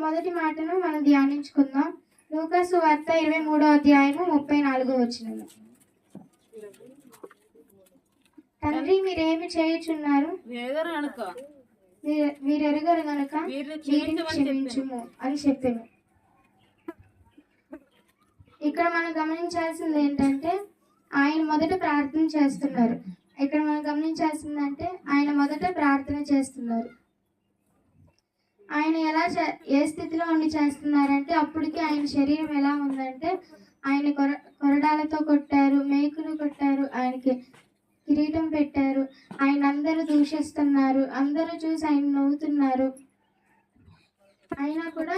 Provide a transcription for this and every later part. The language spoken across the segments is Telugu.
మొదటి మాటను మనం ధ్యానించుకుందాం. లూకా సువార్త 23వ అధ్యాయము 34వ వచనం. తండ్రి, మీరేమి చేయుచున్నారు? మీరెరుగరు గనుక వీరిని క్షమించుము అని చెప్పాను. ఇక్కడ మనం గమనించాల్సింది ఏంటంటే ఆయన మొదట ప్రార్థన చేస్తున్నారు. ఇక్కడ మనం గమనించాల్సిందంటే ఆయన మొదట ప్రార్థన చేస్తున్నారు. ఆయన ఏ స్థితిలో ఉండి చేస్తున్నారంటే అప్పటికి ఆయన శరీరం ఎలా ఉందంటే ఆయన కొరడాలతో కొట్టారు, మేకులు కొట్టారు, ఆయనకి కిరీటం పెట్టారు. ఆయన అందరూ దూషిస్తున్నారు, అందరూ చూసి ఆయన నవ్వుతున్నారు. అయినా కూడా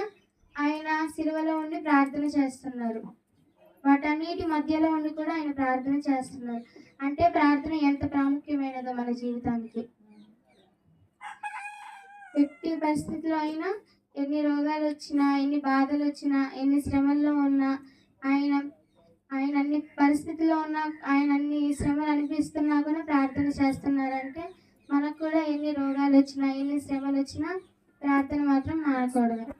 ఆయన సిలువలో ఉండి ప్రార్థన చేస్తున్నారు. వాటన్నిటి మధ్యలో ఉండి కూడా ఆయన ప్రార్థన చేస్తున్నారు. అంటే ప్రార్థన ఎంత ప్రాముఖ్యమైనదో మన జీవితానికి. ఎట్టి పరిస్థితుల్లో అయినా, ఎన్ని రోగాలు వచ్చినా, ఎన్ని బాధలు వచ్చినా, ఎన్ని శ్రమల్లో ఉన్నా, ఆయన అన్ని పరిస్థితుల్లో ఉన్నా, ఆయన అన్ని శ్రమలు అనిపిస్తున్నా కూడా ప్రార్థన చేస్తున్నారంటే మనకు కూడా ఎన్ని రోగాలు వచ్చినా, ఎన్ని శ్రమలు వచ్చినా ప్రార్థన మాత్రం మానకూడదు.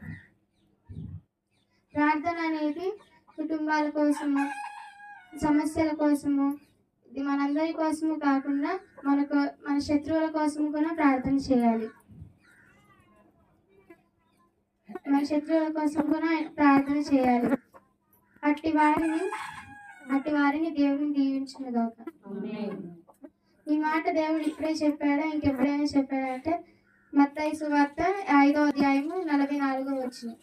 ప్రార్థన అనేది కుటుంబాల కోసము, సమస్యల కోసము, ఇది మనందరి కోసము కాకుండా మన శత్రువుల కోసము కూడా ప్రార్థన చేయాలి. మన శత్రువుల కోసం కూడా ప్రార్థన చేయాలి. అట్టి వారిని దేవుని దీవించునుగాక. ఈ మాట దేవుడు ఇప్పుడే చెప్పాడా, ఇంకెప్పుడైనా చెప్పాడా అంటే మత్తయి సువార్త 5వ అధ్యాయము 44వ వచనం.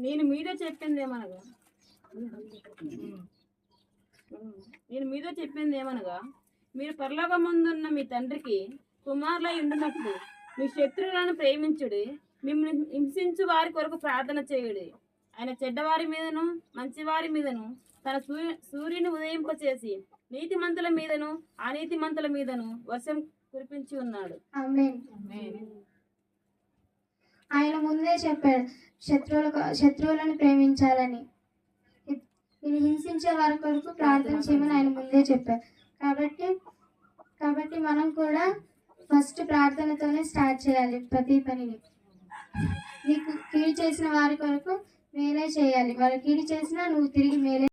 నేను మీతో చెప్పింది ఏమనగా మీరు పరలోకమందున్న మీ తండ్రికి కుమారులై ఉండునట్లు మీ శత్రువులను ప్రేమించుడి, మిమ్మల్ని హింసించు వారి కొరకు ప్రార్థన చేయుడి. ఆయన చెడ్డవారి మీదను మంచివారి మీదను తన సూర్యుని ఉదయింపచేసి నీతిమంతుల మీదను అనీతిమంతుల మీదను వర్షం కురిపించి ఉన్నాడు. ఆమేన్. ఆయన ముందే చెప్పాడు శత్రువులను ప్రేమించాలని, నేను హింసించే వారి కొరకు ప్రార్థన చేయమని ఆయన ముందే చెప్పారు. కాబట్టి మనం కూడా ఫస్ట్ ప్రార్థనతోనే స్టార్ట్ చేయాలి ప్రతి పనిని. నీకు కీడు చేసిన వారి కొరకు మేలే చేయాలి. వాళ్ళు కీడు చేసినా నువ్వు తిరిగి మేలే